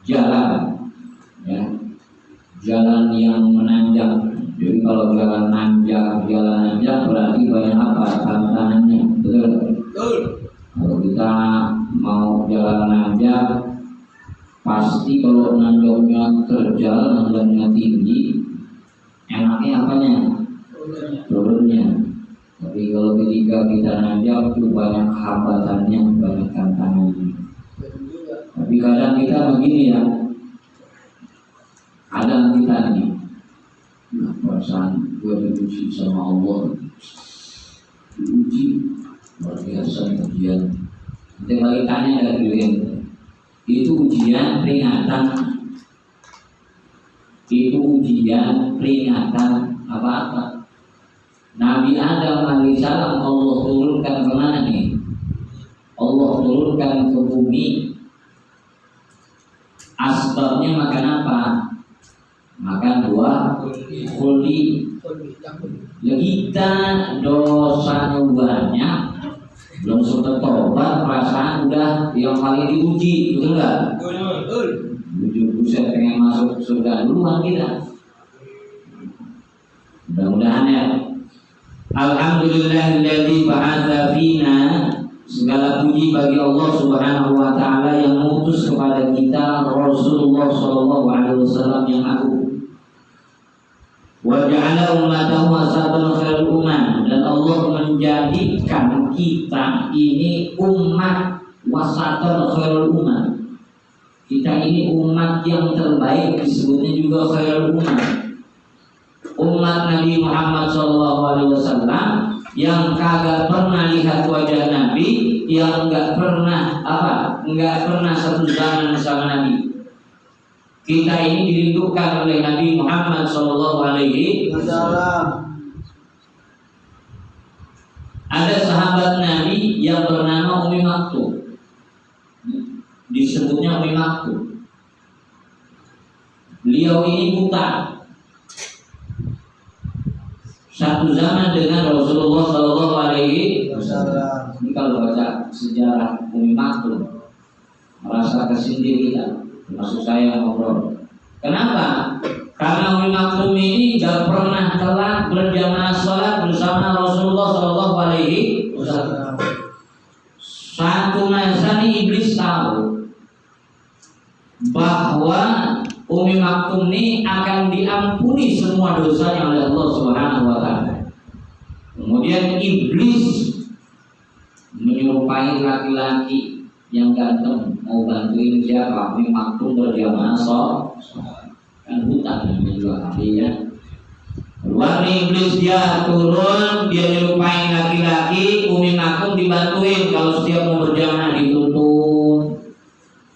Jalan jalan yang menanjak. Jadi kalau jalan nanjak berarti banyak apa? Tantangannya, betul? Betul. Kalau kita mau jalan nanjak, pasti kalau nanjaknya terjal, nanjaknya tinggi, enaknya apanya? Turunnya. Tapi kalau ketika kita nanjak itu banyak hambatannya, banyak tantangannya. Tapi kadang kita begini ya, kadang kita nih, perasaan gue diuji sama Allah, diuji luar biasa ujian. Nanti balik tanya dari diri, itu ujian peringatan, itu ujian peringatan apa-apa. Nabi Adam alaihissalam Allah turunkan kemana nih? Allah turunkan ke bumi. Asbabnya makan apa? Makan buah khuldi. Ya kita dosanya banyak, belum sempat tobat, perasaan udah yang paling diuji, betul nggak? Betul. Buset pengen masuk surga duluan kita. Mudah-mudahan ya. Alhamdulillahilladzi ba'atsa fina, segala puji bagi Allah Subhanahu wa taala yang mengutus kepada kita Rasulullah sallallahu alaihi wasallam yang agung. Wa ja'ala ummatahu wasatan khairul umam, dan Allah menjadikan kita ini umat wasatan khairul umam. Kita ini umat yang terbaik, disebutnya juga khairul umam. Umat Nabi Muhammad SAW yang kagak pernah lihat wajah Nabi, yang nggak pernah satu zaman sama Nabi. Kita ini dirindukan oleh Nabi Muhammad SAW. Ada sahabat Nabi yang bernama Ummi Maktum, disebutnya Ummi Maktum. Beliau ini buta. Satu zaman dengan Rasulullah Sallallahu Alaihi Wasallam. Ini kalau baca sejarah Ummi Maktum merasa kesindir kita, termasuk saya ngobrol. Kenapa? Karena Ummi Maktum ini tidak pernah telat berjamaah sholat bersama Rasulullah Sallallahu Alaihi Wasallam. Satu masa ini iblis tahu bahwa Ummi Maktum ini akan diampuni semua dosanya oleh Allah Subhanahu wa taala. Kemudian iblis menyerupai laki-laki yang ganteng mau bantuin siapa? Ummi Maktum berjamaah sholat. Kan hutang namanya juga ahli ya. Keluar iblis, dia turun, dia menyerupai laki-laki, Ummi Maktum dibantuin kalau setiap mau berjamaah dituntun.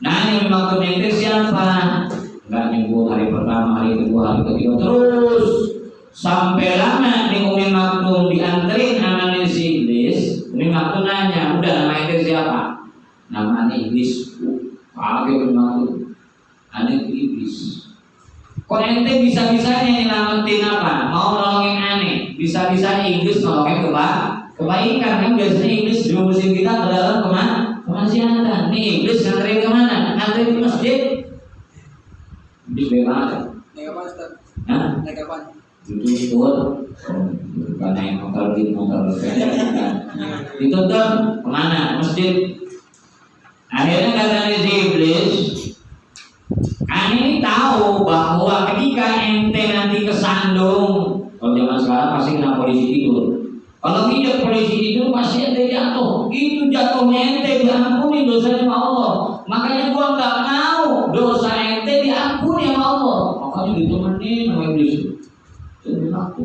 Nah, Ummi Maktum itu siapa? Enggak nyebut hari pertama, hari kedua, hari ketiga, terus sampai lama di Ummi Maktum dianterin sama si iblis. Ummi Maktum nanya, udah nama itu siapa? Namanya iblis. Pakai Ummi Maktum, aneh iblis. Kok ente bisa-bisanya nyelamatin apa? Mau nolongin aneh, bisa-bisanya iblis nolongin kebaikan. Kan biasanya iblis jerumusin kita ke dalam kemaksiatan. Nih iblis nganterin kemana? Nganterin ke masjid. Iblis bagaimana? Naik apa Ustaz? Hah? Naik apa? Dituntut. Bukan naik motor. Dituntut kemana? Masjid. Akhirnya kata si iblis, aneh tahu bahwa ketika ente nanti kesandung, kalau zaman sekarang pasti kena polisi tidur. Kalau tidak polisi tidur pasti ente jatuh. Itu jatuhnya ente diampuni dosanya sama Allah. Makanya gua nggak mau dosa ente diampuni sama Allah. Makanya ditemenin sama iblis. Jadi aku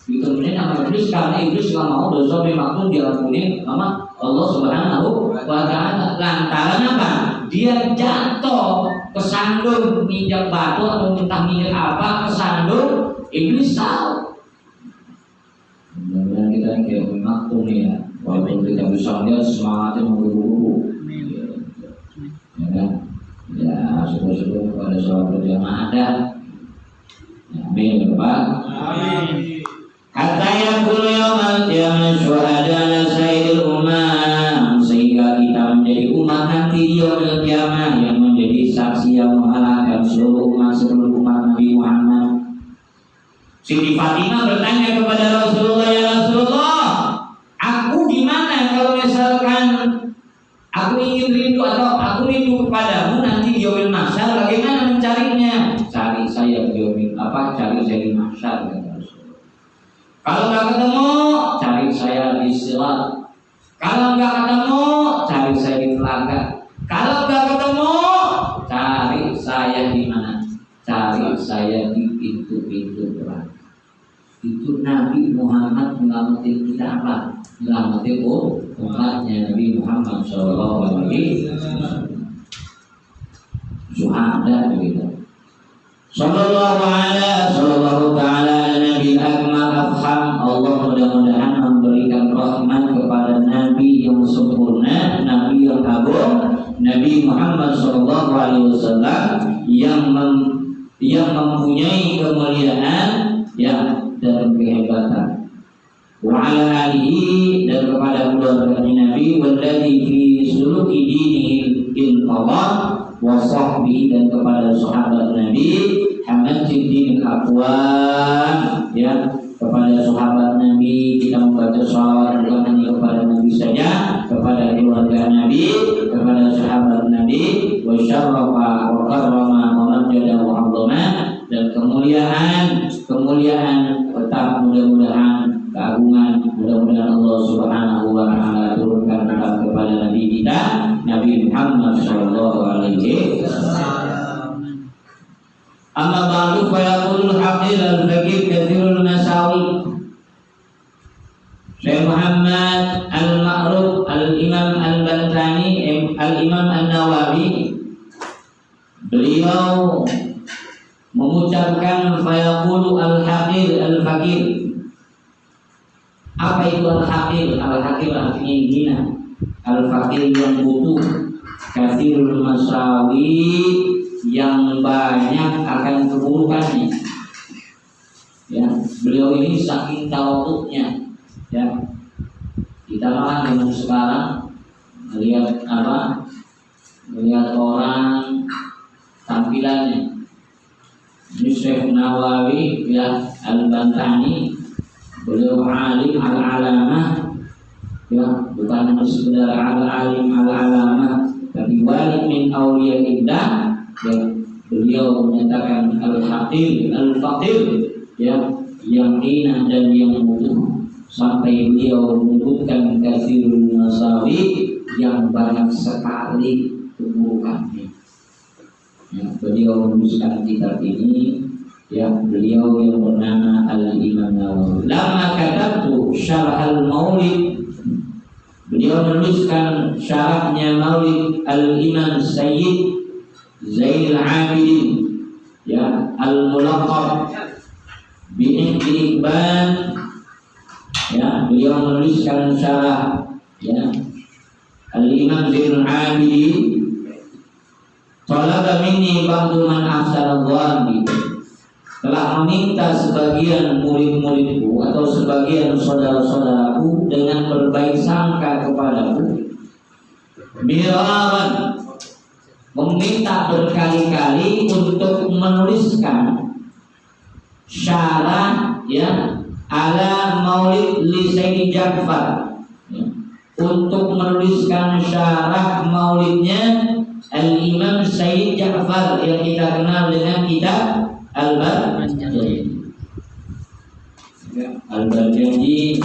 ditemenin sama iblis karena iblis nggak mau dosa Ummi Maktum diampuni sama Allah Subhanahu wa taala. Lantaran apa? Dia jatuh kesandung minjak batu atau entah minjak apa, kesandung, iblis tahu. Mudah-mudahan kita yang kayak Ummi Maktum nih ya, walaupun kita bisa lihat semangatnya mengguru-guru, ya kan? Ya syukur-syukur pada sholat berjamaah ada. Amin ya Pak. Amin. Kata ya kullu yawmal qiyamah syuhada sayyidil umam, sehingga kita menjadi umat nanti di yaumil qiyamah yang menjadi saksi yang mengalahkan seluruh umat Nabi Muhammad Siti Fatimah bertanya kepada Rasulullah, ya Rasulullah, aku di mana kalau misalkan aku ingin rindu atau aku rindu kepadamu nanti di yaumil mahsyar, bagaimana mencarinya? Cari saya di cari saya di mahsyar, kata Rasulullah. Kalau nggak ketemu, cari saya di sirat. Kalau nggak ketemu, cari saya di telaga. Kalau nggak ketemu, cari saya di mana? Cari saya di pintu-pintu neraka. Itu Nabi Muhammad menyelamatin kita apa? Menyelamatin umatnya Nabi Muhammad SAW. Suhada begitu. Sallallahu ta'ala Nabi Akmal Afham. Allah mudah-mudahan memberikan rahmat kepada Nabi yang sempurna, Nabi yang agung, Nabi Muhammad SAW yang mempunyai kemuliaan dan kehebatan. Wa ala alihi, dan kepada keluarga Nabi, walladzi fi suluki dinihi inqadha, wa sahbihi, dan kepada sahabat Nabi, hamaddin aqwam, kepada sahabat Nabi kita membaca shalawat bukan hanya kepada Nabi saja, kepada keluarga Nabi, kepada sahabat Nabi, wa syarrafa wa karrama wa majjada wa 'azzama, dan kemuliaan tetap mudah-mudahan, keagungan mudah-mudahan Allah Subhanahu wa taala turunkan kepada Nabi kita Nabi Muhammad sallallahu alaihi wasallam. Amma ba'du fa yaqulul haqil al-faqih katsirul masawi. Syekh Muhammad Al-Ma'ruf Al-Imam Al-Bantani Al-Imam An-Nawawi, beliau mengucapkan fayaqulu al-haqir al-faqir. Apa itu al-haqir? Al-haqir artinya hina, al-faqir yang butuh, katsirul masawi yang banyak akan keburukannya. Beliau ini saking tawaduknya, kita malah dengan sekarang melihat orang tampilannya. Ini Syekh Nawawi Al-Bantani, beliau alim al-alamah, bukan hanya sekedar al-alim al-alamah, tapi wali min awliyaillah. Beliau menyatakan al-haqir al-faqir, yang hina dan yang butuh, sampai beliau menyebutkan katsirul masawi, yang banyak sekali keburukannya. Beliau menuliskan kitab ini, beliau yang bernama Al-Imam Nawawi. Lama katabtu syarah al-Maulid, beliau menuliskan syarahnya Maulid Al-Imam Sayyid Zainul Abidin, Al-Mulaqab bin Iqban, beliau menuliskan syarah Al-Imam Zainul Abidin. Talaba minni ba'du man ahsana dhanni, telah meminta sebagian murid-muridku atau sebagian saudara-saudaraku dengan berbaik sangka kepadaku, miraran, meminta berkali-kali untuk menuliskan syarah ala Maulid li Sayyid Ja'far, untuk menuliskan syarah maulidnya Al-Imam Sayyid Ja'far yang kita kenal dengan kitab Al-Barjanji. Al-Barjanji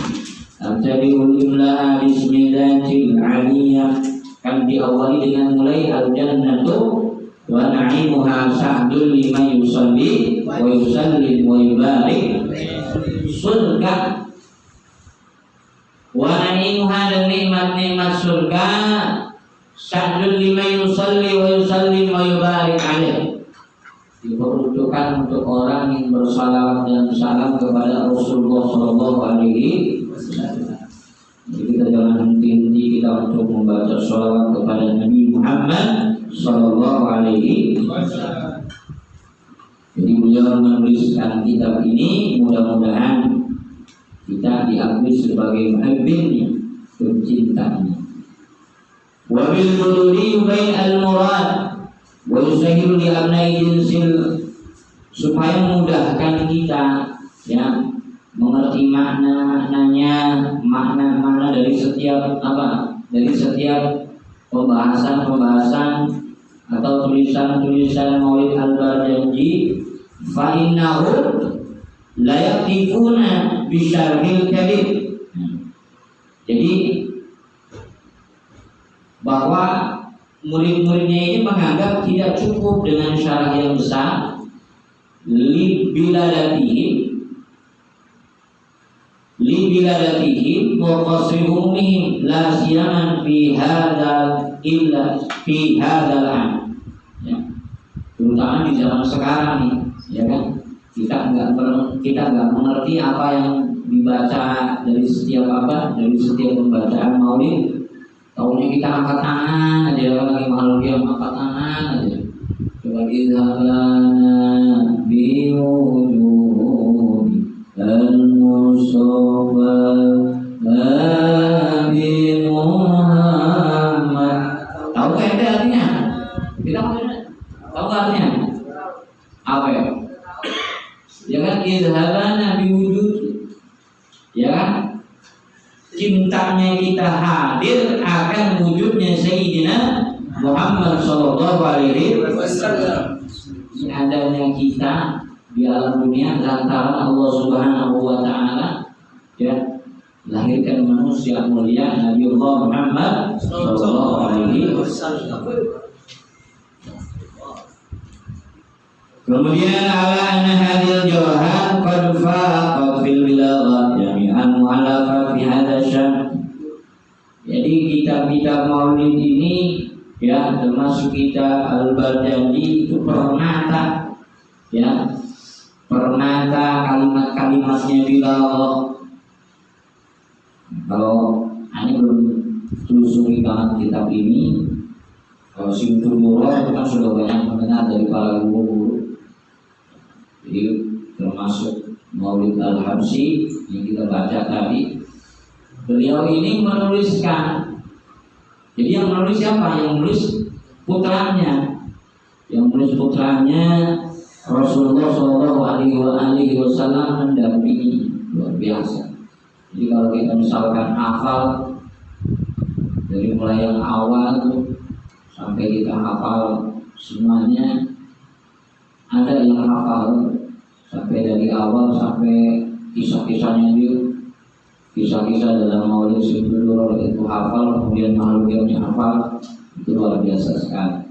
Abtadi'ul imla'a bismillatil aliyah, kan diawali dengan mulai al-jannatu wa na'imuha sa'dul liman yusalli wa yusallim wa yubarik, surga wa na'imuha, dan nikmat-nikmat surga, sa'dul liman yusalli wa yusallim wa yubarik alaih, diperuntukkan untuk orang yang bersalawat dan salam kepada Rasulullah Sallallahu Alaihi Wasallam. Jadi kita jangan henti-henti kita untuk membaca salawat kepada Nabi Muhammad Sallallahu Alaihi Wasallam. Jadi beliau menuliskan kitab ini, mudah-mudahan kita diakui sebagai muhibbinnya, pencintanya. Wa bil muduri bain al-murad wa yusahhilu li abnai jinsil, supaya memudahkan kita ya, mengerti maknanya, makna dari setiap dari setiap pembahasan atau tulisan Maulid Al-Barjanji, fa innahu la yaktifuna bisyarhil kalim. Jadi bahwa murid-muridnya ini menganggap tidak cukup dengan syarah yang besar li biladatihim wa qasrihumihim la siyaman fi hadzal an, ya, terutama di zaman sekarang nih, ya kan, kita nggak mengerti apa yang dibaca dari setiap pembacaan maulid. Taunya kita angkat tangan aja, lagi makhluk yang angkat tangan aja. Coba idhana biwujud al-mustafa Nabi Muhammad. Tahu kan itu artinya? Kita tahu artinya? Apa ya? Ya kan, idhana biwujud, ya kan? Cintanya kita hadir akan wujudnya Sayyidina Muhammad Sallallahu Alaihi Wasallam. Adanya kita di alam dunia lantaran Allah Subhanahu Wa Taala, ya, lahirkan manusia mulia Nabi Allah Muhammad Sallallahu Alaihi Wasallam. Kemudian ala anna hadhil jawahar qad faqat fil bilaghat jami'an mu'allafat fi hadha syan. Jadi kitab-kitab maulid ini, ya, termasuk kitab Al-Barjanji itu permata, ya, permata kalimat-kalimatnya bilaghat. Kalau ini belum telusuri banget kitab ini, kalau Simtul Murad itu kan sudah banyak mendengar dari para guru. Jadi termasuk Maulid Al-Habsyi yang kita baca tadi, beliau ini menuliskan. Jadi yang menulis siapa? Yang menulis putranya. Yang menulis putranya Rasulullah Shallallahu Alaihi Wasallam mendampingi, luar biasa. Jadi kalau kita misalkan hafal dari mulai yang awal tuh sampai kita hafal semuanya, ada yang hafal sampai dari awal sampai kisah-kisahnya dia, kisah-kisah dalam Maulid Simtul itu hafal, kemudian makhluk yang hafal, itu luar biasa sekali.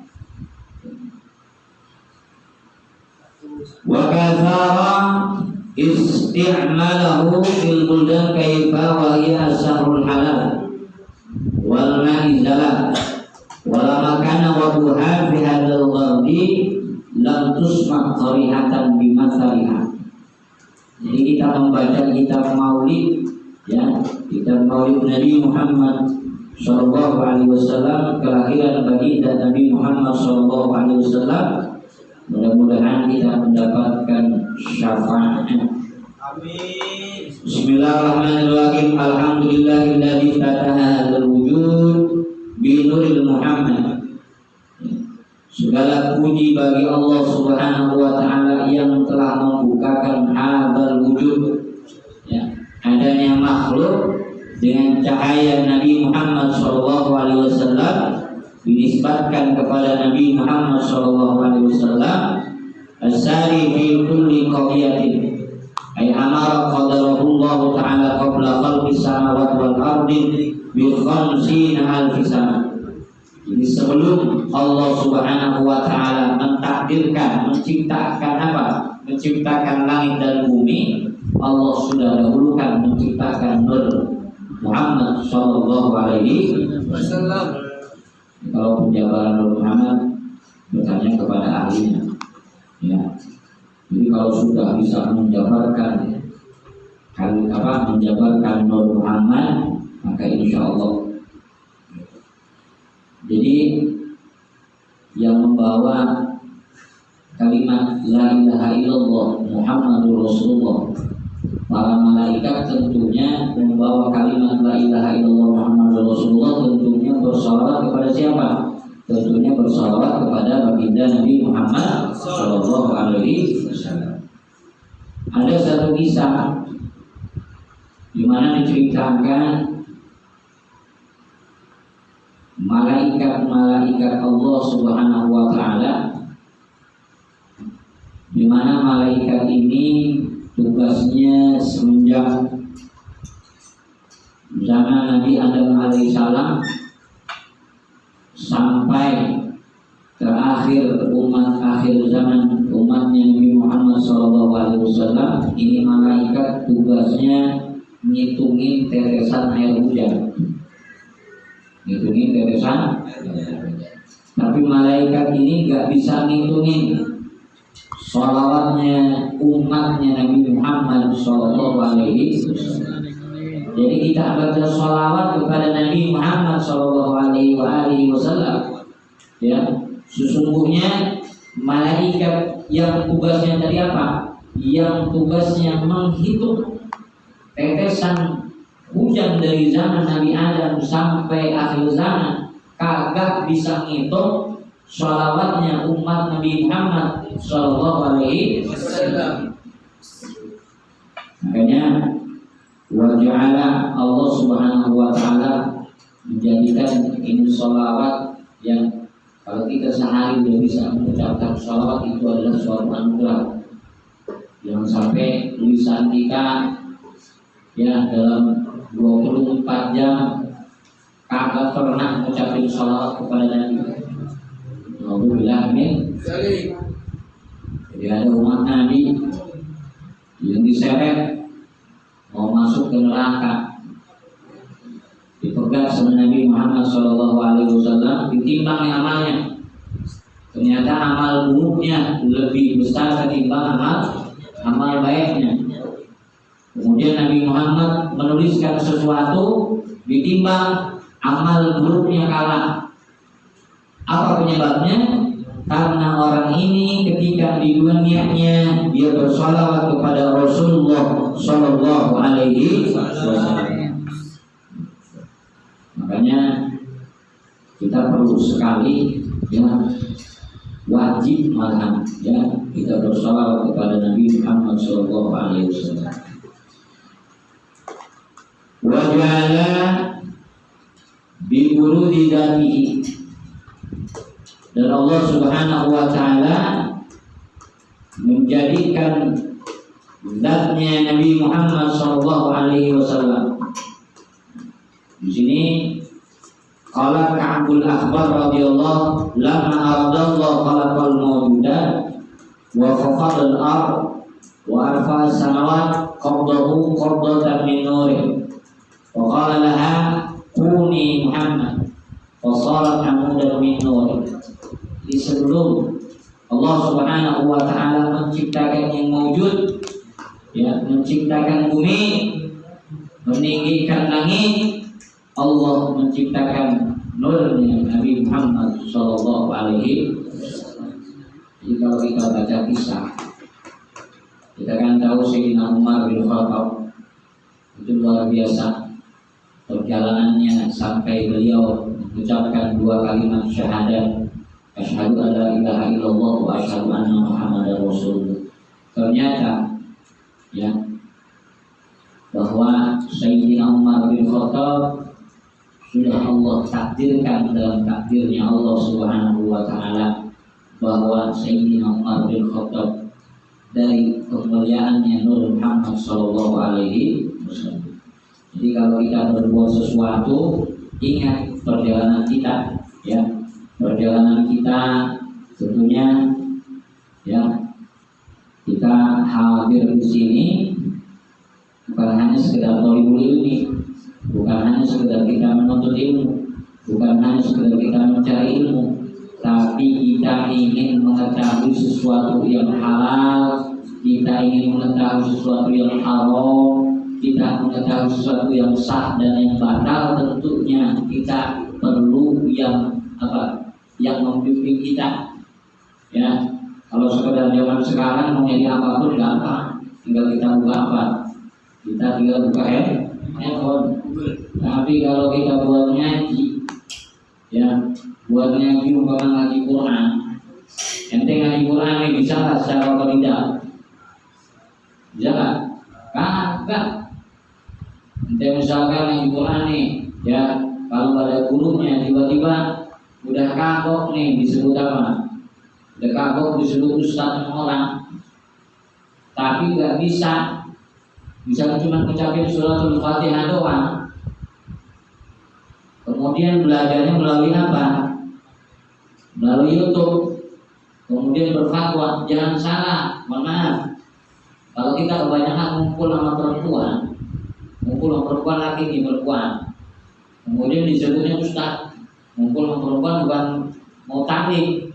Wa kathara isti'malahu fil buldan kaifa wa hiya asharul halal wal ma'izalah wala makana wa buha fi hadzal ghardi lam tusma' qarihatan bimathaliha. Jadi kita membaca kitab Maulid, ya, kitab Maulid Nabi Muhammad Sallallahu Alaihi Wasallam, kelahiran baginda Nabi Muhammad Sallallahu Alaihi Wasallam. Mudah-mudahan kita mendapatkan syafaatnya. Amin. Bismillahirrahmanirrahim. Alhamdulillahilladzi fataha hadzal wujud bi nuril Muhammad. Segala puji bagi Allah Subhanahu wa Ta'ala yang telah membukakan hadzal wujud, ya, adanya makhluk dengan cahaya Nabi Muhammad sallallahu alaihi wasallam, dinisbatkan kepada Nabi Muhammad sallallahu alaihi wasallam, asari fi kulli qadiyatin ay amara qadarullah ta'ala qabla khalqis samawati wal ardi bi 50,000 sana. Jadi sebelum Allah Subhanahu wa Ta'ala mentakdirkan, menciptakan apa? Menciptakan langit dan bumi, Allah sudah dahulukan menciptakan Nur Muhammad sallallahu alaihi wasallam. Kalau penjabaran Nur Muhammad bertanya kepada ahlinya, ya. Jadi kalau sudah bisa menjabarkan menjabarkan Nur Muhammad, maka insya Allah. Jadi yang membawa kalimat la ilaha illallah Muhammadur Rasulullah, para malaikat tentunya membawa kalimat la ilaha illallah Muhammadur Rasulullah, tentunya bersalawat kepada siapa? Tentunya bersalawat kepada baginda Nabi Muhammad sallallahu alaihi wasallam. Ada satu kisah di mana diceritakan malaikat-malaikat Allah Subhanahu wa taala, di mana malaikat ini tugasnya semenjak zaman Nabi Adam alaihissalam sampai terakhir umat akhir zaman, umatnya Nabi Muhammad SAW. Ini malaikat tugasnya ngitungin tetesan air hujan, ngitungin tetesan. Tapi malaikat ini gak bisa ngitungin sholawatnya umatnya Nabi Muhammad SAW. Jadi kita baca sholawat kepada Nabi Muhammad SAW, ya, sesungguhnya malaikat yang tugasnya tadi apa? Yang tugasnya menghitung tetesan hujan dari zaman Nabi Adam sampai akhir zaman, kagak bisa ngitung sholawatnya umat Nabi Muhammad SAW. Makanya waja'ala Allah Subhanahu wa taala menjadikan ini sholawat yang kalau kita sehari udah bisa mengucapkan sholawat, itu adalah suatu anugerah. Jangan sampai tulisan kita ya dalam 24 jam kagak pernah mengucapkan sholawat kepada Nabi. Alhamdulillah, amin. Jadi ada umat Nabi yang diseret mau masuk ke neraka, dipegang sama Nabi Muhammad SAW, ditimbang amalnya. Ternyata amal buruknya lebih besar ketimbang amal baiknya. Kemudian Nabi Muhammad menuliskan sesuatu, ditimbang amal buruknya kalah. Apa penyebabnya? Karena orang ini ketika di dunianya dia bersolawat kepada Rasulullah Shallallahu Alaihi Wasallam. Makanya kita perlu sekali, ya, wajib malah, ya, kita bersolawat kepada Nabi Muhammad Shallallahu Alaihi Wasallam. Wajala biurudi dzatihi. Dan Allah Subhanahu wa taala menjadikan zatnya Nabi Muhammad sallallahu alaihi wasallam. Di sini qala Ka'bul Akhbar radhiyallahu lamma aradallahu khalaqal mawjudat wa khafadal ard wa arfa samawat qabdahu qabdatan min nurin wa qala laha kuni Muhammad wa sarat amudan min nurin. Di sebelum Allah Subhanahu wa taala menciptakan yang mawjud, ya, menciptakan bumi, meninggikan langit, Allah menciptakan nurnya Nabi Muhammad sallallahu alaihi wasallam. Jadi kalau kita baca kisah, kita kan tahu Sayyidina Umar bin Khattab itu luar biasa perjalanannya sampai beliau mengucapkan 2 kalimat syahadat, asyhadu an la ilaha illallah wa asyhadu anna Muhammadar Rasulullah. Ternyata, ya, bahwa Sayyidina Umar bin Khattab sudah Allah takdirkan dalam takdirnya Allah Subhanahu wa taala bahwa Sayyidina Umar bin Khattab dari kemuliaannya Nur Muhammad sallallahu alaihi wasallam. Jadi kalau kita berbuat sesuatu, ingat perjalanan kita, ya. Perjalanan kita tentunya, ya, kita hadir di sini bukan hanya sekedar thalibul ilmi, bukan hanya sekedar kita menuntut ilmu, bukan hanya sekedar kita mencari ilmu, tapi kita ingin mengetahui sesuatu yang halal, kita ingin mengetahui sesuatu yang haram, kita mengetahui sesuatu yang sah dan yang batal. Tentunya kita perlu yang apa? Yang membimbing kita, ya. Kalau sekedar zaman sekarang mau jadi apapun gampang, tinggal kita buka apa? Kita tinggal buka handphone. Tapi kalau kita buat ngaji, ya, buat ngaji umpama ngaji Quran, ente ngaji Quran ini bisa nggak secara otodidak? Bisa nggak? Kagak. Nanti misalkan yang Quran nih, ya kalau ada gurunya tiba-tiba udah kagok nih disebut apa? Udah kagok disebut ustaz orang, tapi nggak bisa. Misalnya cuma mengucapkan suratul Fatihah doang. Kemudian belajarnya melalui apa? Melalui YouTube. Kemudian berfatwa, jangan salah, mohon maaf. Kalau kita kebanyakan ngumpul sama perempuan laki nih perempuan, kemudian disebutnya ustaz. Ngumpul sama perempuan bukan mau taklim,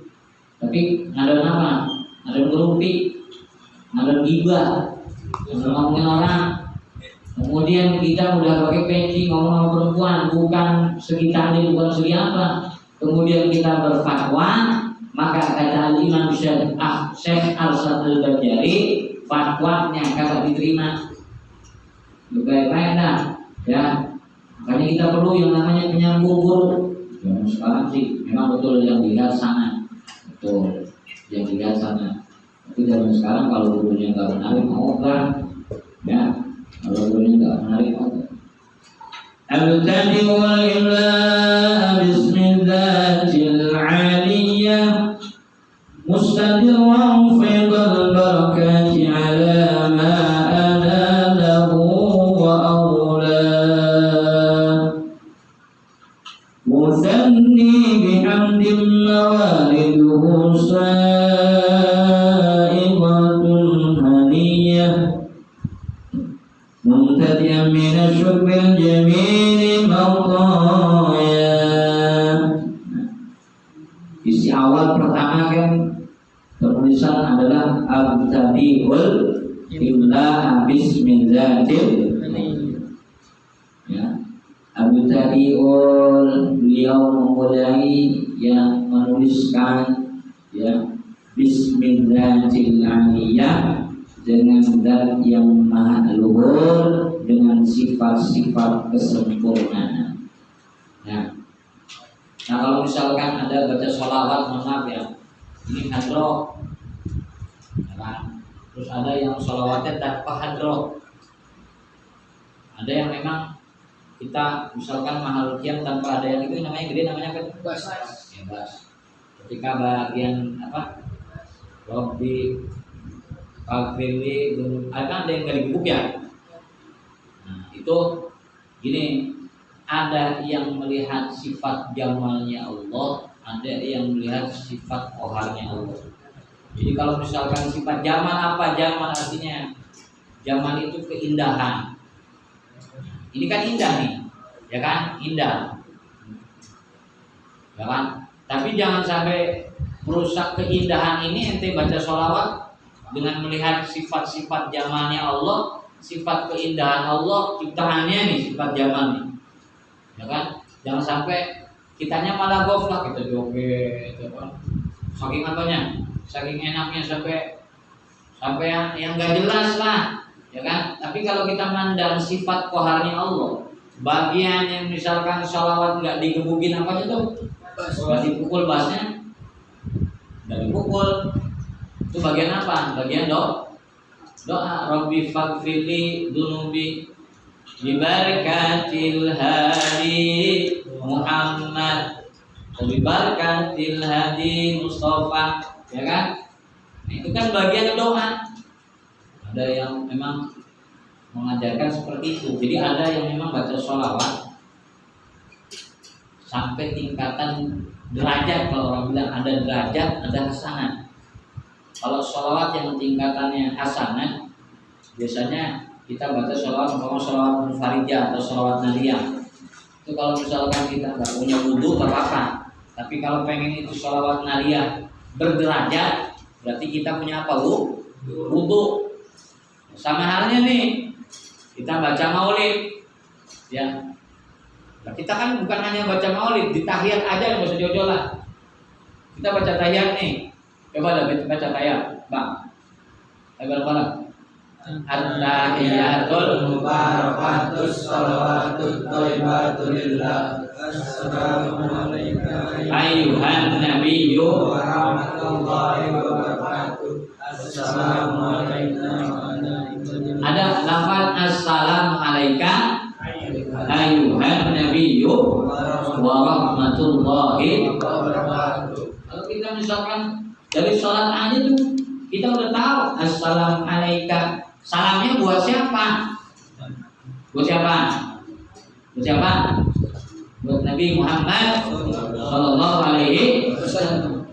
tapi ngadain apa? Ngadain ngerumpi, ngadain gibah, ngomongin orang. Kemudian kita udah pakai peci ngomong sama perempuan, bukan segi taklim, bukan segi apa. Kemudian kita berfatwa, maka kata Imam Syekh Al-Sad Al-Bajari, fatwanya kagak diterima. Baik-baik dah, ya. Makanya kita perlu yang namanya penyambung guru. Ya, sekarang sih memang betul yang dilihat sana, betul yang dilihat sana. Tapi zaman sekarang kalau gurunya nggak menarik mau kan, ya. Kalau gurunya nggak menarik mau. Al-Tadi wal Imla Bismillahil Aliyah Mustadirwan Faidal Barakati ala ma anallahu wa awla Musanni bihamdin nawaliduhu sa'ibatun haniyah Mumtadiyan mina syukril jamili mawtaya. Isi awal pertama kan penulisan adalah Al-Tadi'ul Imla Bismillahil ya. Al-Tadi'ul beliau memulai yang menuliskan ya Bismillahil Aliyah dengan zat yang maha luhur dengan sifat-sifat kesempurnaan. Nah, kalau misalkan ada baca sholawat, mohon maaf ya, ini hadroh, ya kan? Terus ada yang sholawatnya tanpa hadroh, ada yang memang kita misalkan mahal kiam tanpa ada yang itu namanya gede, namanya apa? Bas. Ya, bas. Ketika bagian apa? Robbi Al-Fili, ada yang nggak digebuk ya. Nah itu gini, ada yang melihat sifat jamalnya Allah, ada yang melihat sifat qaharnya Allah. Jadi kalau misalkan sifat jamal apa? Jamal artinya jamal itu keindahan. Ini kan indah nih, ya kan? Indah, ya kan? Tapi jangan sampai merusak keindahan ini. Ente baca sholawat dengan melihat sifat-sifat jamalnya Allah, sifat keindahan Allah, ciptaannya nih, sifat jamalnya, ya kan? Jangan sampai kitanya malah goflak, kita joget, gitu kan? Saking apanya, saking enaknya sampai yang nggak jelas lah, ya kan? Tapi kalau kita mandang sifat qaharnya Allah, bagian yang misalkan sholawat nggak digebukin apanya tuh, nggak dipukul basnya, nggak dipukul. Itu bagian apa? Bagian doa. Rabbi faghfirli dunubi bibarakatil hadi Muhammad bibarakatil hadi Mustafa, ya kan? Nah, itu kan bagian doa. Ada yang memang mengajarkan seperti itu. Jadi ada yang memang baca sholawat sampai tingkatan derajat. Kalau orang bilang ada derajat, ada hasanah. Kalau sholawat yang tingkatannya hasanah, biasanya kita baca sholawat, umpama sholawat munfarijah atau sholawat nariyah. Itu kalau misalkan kita nggak punya wudhu berapa. Tapi kalau pengen itu sholawat nariyah berderajat, berarti kita punya apa? Wudhu. Sama halnya nih, kita baca maulid, ya. Nah, kita kan bukan hanya baca maulid, di tahiyat aja nggak usah jauh-jauh lah. Kita baca tahiyat nih. Coba baca tahiyat, Bang. Bagaimana? At-tahiyatul mubarakatus sholawatut thayyibatu lillah. Assalamualaikum ayyuhan nabiyyu warahmatullahi wabarakatuh. Assalamualaikum warahmatullahi wabarakatuh. assalamu alaika ayyuhan nabiyyu wa rahmatullahi. Kalau kita misalkan dari sholat aja tuh kita udah tahu assalamu alaika. Salamnya buat siapa? Buat siapa? Buat siapa? Buat Nabi Muhammad Sallallahu Alaihi Wasallam.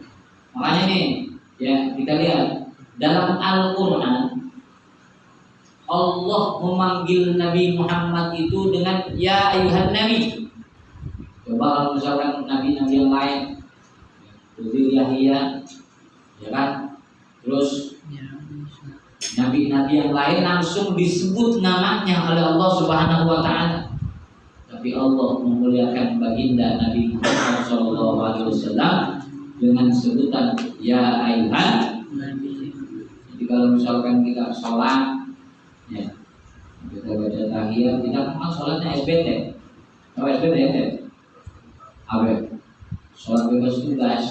Makanya nih, ya kita lihat dalam Al-Quran Allah memanggil Nabi Muhammad itu dengan ya ayuhan nabi. Coba kalau misalkan nabi-nabi yang lain, Nabi Yahya, ya kan? Terus nabi-nabi yang lain langsung disebut namanya oleh Allah Subhanahu Wa Taala. Tapi Allah memuliakan baginda Nabi Muhammad SAW dengan sebutan ya ayuhan nabi. Jadi kalau misalkan kita sholat, ya kita baca tahiyat, kita memang sholatnya SBT. Tahu SBT ya? Apa? Sholat bebas tugas.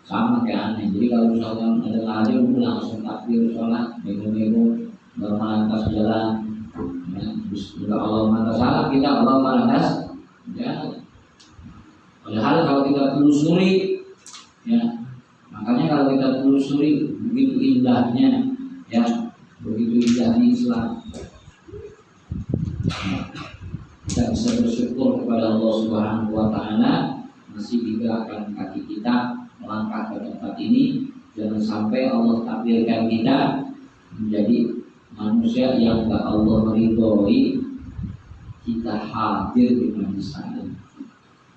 Sama kayak aneh. Jadi kalau misalkan ada lari, langsung takbir sholat, minggu-minggu bermalantas jalan. Ya, Bismillah Allah mata salah kita Allah malantas. Ya. Padahal kalau kita telusuri, ya, makanya kalau kita telusuri begitu indahnya, ya, begitu indahnya Islam. Kita bisa bersyukur kepada Allah Subhanahu Wa Taala masih digerakkan kaki kita melangkah ke tempat ini. Jangan sampai Allah takdirkan kita menjadi manusia yang gak Allah ridhoi, kita hadir di majlis taklim.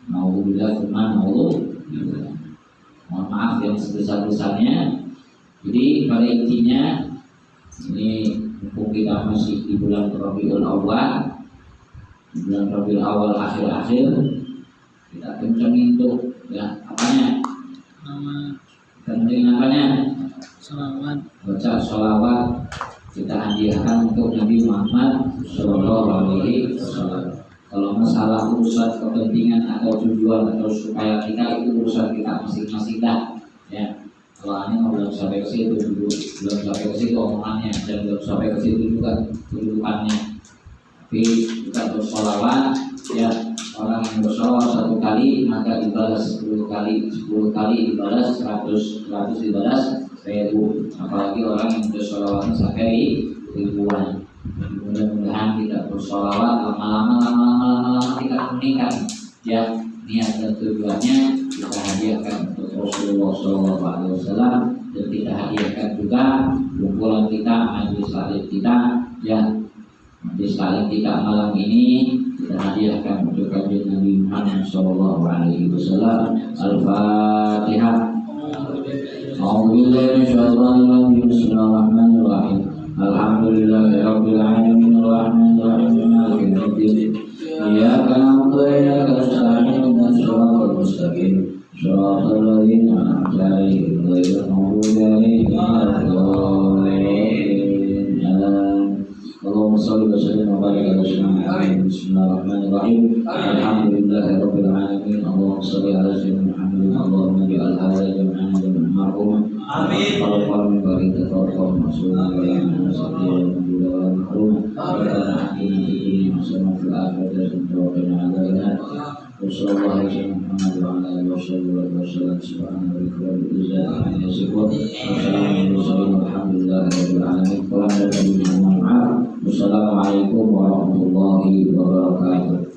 Nauzubillah mohon maaf yang sebesar-besarnya. Jadi pada intinya ini mumpung kita masih di bulan Rabiul Awal, bulan Rabiul Awal akhir-akhir, kita kencengin tuh ya apanya? Kencengin apanya? Sholawat. Baca sholawat. Kita hadiahkan untuk Nabi Muhammad Sallallahu Alaihi Wasallam. Kalau masalah urusan kepentingan atau tujuan atau supaya kita itu urusan kita masing-masing dah, ya. Kalau ini belum sampai ke situ dulu, belum sampai ke situ omongannya dan belum sampai ke situ juga kedudukannya. Tapi kita bersolawat, ya. Orang yang bersolawat 1 kali maka dibalas 10 kali, 10 kali dibalas 100 dibalas 1000. Apalagi orang yang bersolawat sampai ribuan. Mudah-mudahan kita bersolawat lama-lama kita meningkat, ya, niat dan tujuannya kita hadiahkan untuk Rasulullah SAW dan kita hadiahkan juga kumpulan kita, majlis taklim kita, ya, majlis taklim kita malam ini kita hadiahkan untuk kajian Nabi Muhammad SAW. Al-Fatihah. A'udzubillahi minasyaitonir rajim. Bismillahirrahmanirrahim. Alhamdulillahirabbil alamin arrahmanir rahim maliki yaumiddin. Iyyaka na'budu wa iyyaka nasta'in ihdinas siratal mustaqim. Shiratal ladzina an'amta 'alaihim ghairil maghdubi 'alaihim waladdallin. Allahumma shalli wa sallim wa barik ala sayyidina Muhammad. Bismillahirrahmanirrahim. Alhamdulillahirabbil alamin. Allahumma shalli ala sayyidina Muhammad. Allahumma ij'al hadha jam'ana jam'an marhuma. Amin. Kalau min bari tafarraqu mas'ulun wa la nasati wa la mahrum. Rabbana atina fid dunya hasanah wa fil akhirati hasanah wa qina adzabannar. Wassallallahu alaihi wa ala alihi wa sallam. Subhana rabbika rabbil izzati amma yasifun. Wassalamu alhamdulillahi rabbil alamin. Wassalamualaikum warahmatullahi wabarakatuh.